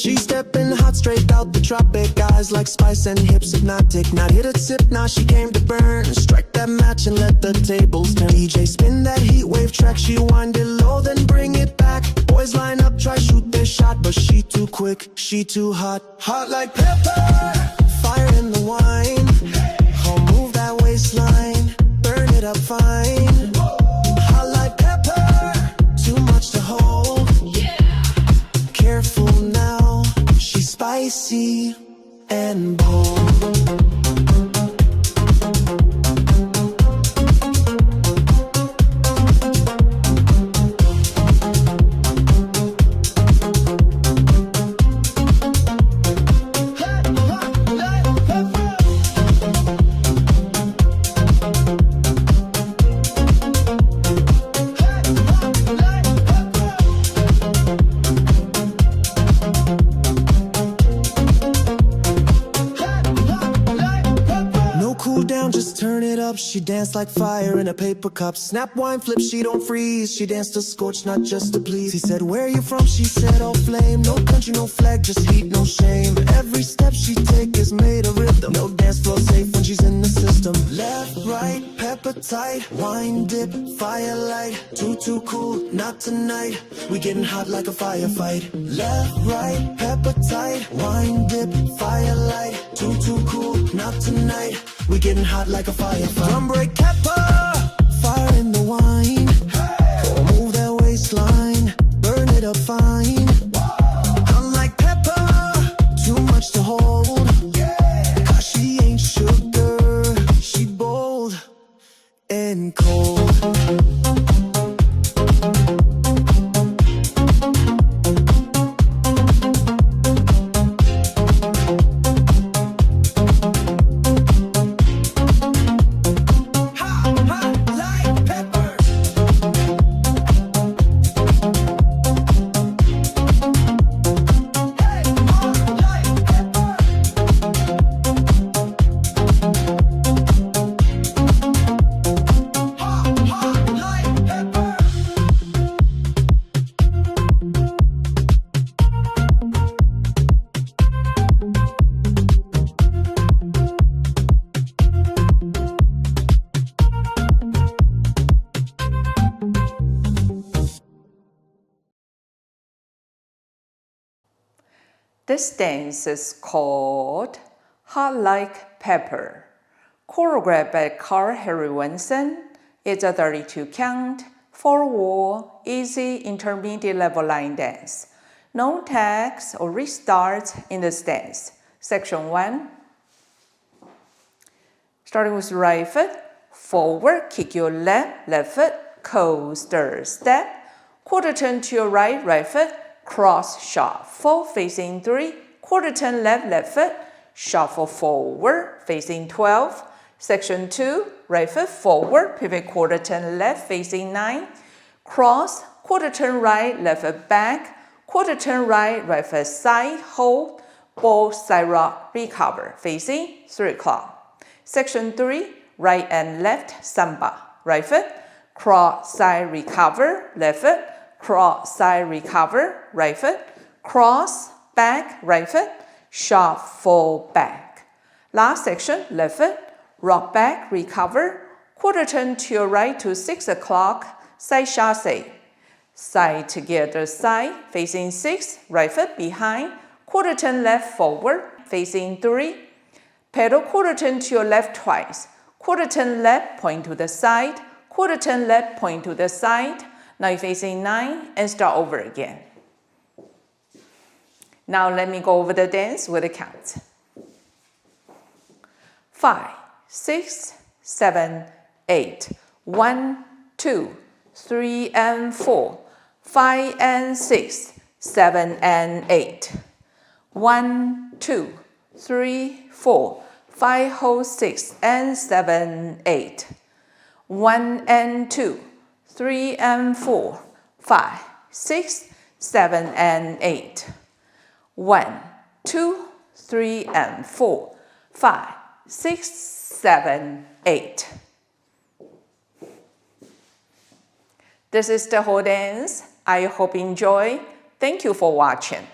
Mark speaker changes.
Speaker 1: She stepping hot straight out the tropic, eyes like spice and hips hypnotic. Not hit a tip, now she came to burn. Strike that match and let the tables turn. DJ spin that heat wave track, she wind it low then bring it back. Boys line up, try shoot their shot, but she too quick, she too hot. Hot like pepper, fire in the wine. Oh, move that waistline, burn it up fine. Hot like pepper, too much to hold. Careful now, she's spicy and bold. She danced like fire in a paper cup. Snap wine flip, she don't freeze. She danced to scorch, not just to please. He said, where you from? She said, oh flame. No country, no flag, just heat, no shame. Every step she take is made a rhythm. No dance floor safe when she's in the system. Left, right, pepper tight. Wine dip, firelight. Too cool, not tonight. We getting hot like a firefight. Left, right, pepper tight. Wine dip, firelight. Too cool, not tonight. We getting hot like a firefight. Drum break, pepper, fire in the wine. Oh, move that waistline, burn it up fine. I'm like pepper, too much to hold. Cause she ain't sugar, she bold and cold.
Speaker 2: This dance is called Hot Like Pepper, choreographed by Karl-Harry Winson. It's a 32 count, 4-wall, easy intermediate level line dance. No tags or restarts in this dance. Section 1. Starting with right foot, forward, kick your left foot, coaster step, quarter turn to your right foot, cross shuffle facing 3, quarter turn left foot, shuffle forward facing 12. Section 2, right foot forward, pivot quarter turn left facing 9, cross, quarter turn right, left foot back, quarter turn right foot side, hold, both side rock, recover, facing 3 o'clock. Section 3, right and left samba, right foot, cross side recover, left foot, cross side recover, right foot, cross, back, right foot, shuffle back. Last section, left foot, rock back, recover, quarter turn to your right to 6 o'clock, side chasse. Side together side, facing 6, right foot behind, quarter turn left forward, facing 3. Pedal quarter turn to your left twice, quarter turn left, point to the side, quarter turn left, point to the side. Now you're facing 9 and start over again. Now let me go over the dance with a count. 5, 6, 7, 8. 1, 2, 3 and 4. 5 and 6, 7 and 8. 1, 2, 3, 4. 5 hold 6 and 7, 8. 1 and 2, 3 and 4, 5, 6, 7 and 8. 1, 2, 3 and 4, 5, 6, 7, 8. This is the whole dance. I hope you enjoy. Thank you for watching.